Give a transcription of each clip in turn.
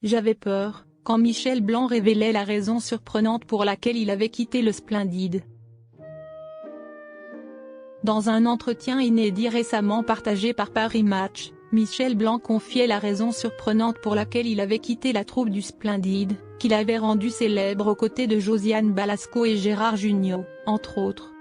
J'avais peur, quand Michel Blanc révélait la raison surprenante pour laquelle il avait quitté le Splendide. Dans un entretien inédit récemment partagé par Paris Match, Michel Blanc confiait la raison surprenante pour laquelle il avait quitté la troupe du Splendide, qu'il avait rendue célèbre aux côtés de Josiane Balasco et Gérard Jugnot, entre autres.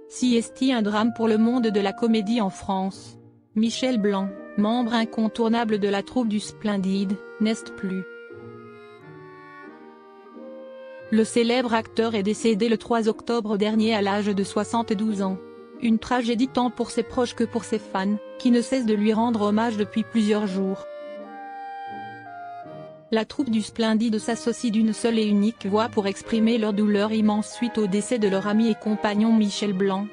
Si est-il un drame pour le monde de la comédie en France? Michel Blanc, membre incontournable de la troupe du Splendide, n'est plus. Le célèbre acteur est décédé le 3 octobre dernier à l'âge de 72 ans. Une tragédie tant pour ses proches que pour ses fans, qui ne cessent de lui rendre hommage depuis plusieurs jours. La troupe du Splendide s'associe d'une seule et unique voix pour exprimer leur douleur immense suite au décès de leur ami et compagnon Michel Blanc.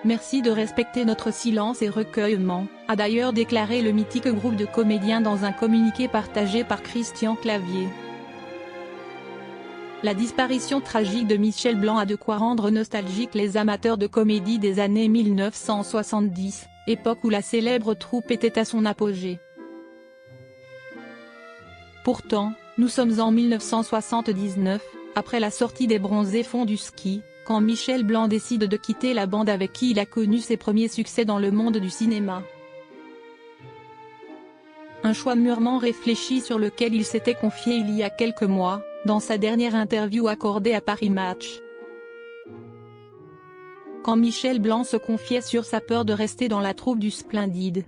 Merci de respecter notre silence et recueillement, a d'ailleurs déclaré le mythique groupe de comédiens dans un communiqué partagé par Christian Clavier. La disparition tragique de Michel Blanc a de quoi rendre nostalgiques les amateurs de comédie des années 1970, époque où la célèbre troupe était à son apogée. Pourtant, nous sommes en 1979, après la sortie des Bronzés font du ski, quand Michel Blanc décide de quitter la bande avec qui il a connu ses premiers succès dans le monde du cinéma. Un choix mûrement réfléchi sur lequel il s'était confié il y a quelques mois, dans sa dernière interview accordée à Paris Match. Quand Michel Blanc se confiait sur sa peur de rester dans la troupe du Splendide.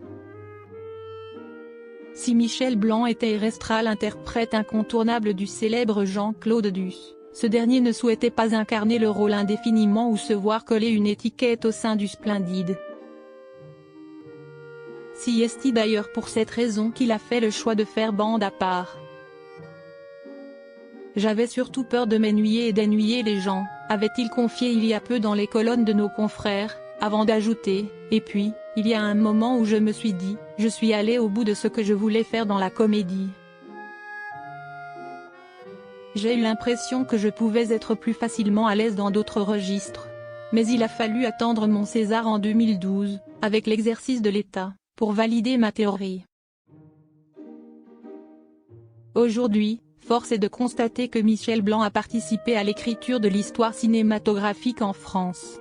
Si Michel Blanc était et restera l'interprète incontournable du célèbre Jean-Claude Duss, ce dernier ne souhaitait pas incarner le rôle indéfiniment ou se voir coller une étiquette au sein du Splendide. Si est-il d'ailleurs pour cette raison qu'il a fait le choix de faire bande à part. J'avais surtout peur de m'ennuyer et d'ennuyer les gens, avait-il confié il y a peu dans les colonnes de nos confrères, avant d'ajouter, et puis, il y a un moment où je me suis dit, je suis allé au bout de ce que je voulais faire dans la comédie. J'ai eu l'impression que je pouvais être plus facilement à l'aise dans d'autres registres. Mais il a fallu attendre mon César en 2012, avec l'exercice de l'État, pour valider ma théorie. Aujourd'hui, force est de constater que Michel Blanc a participé à l'écriture de l'histoire cinématographique en France.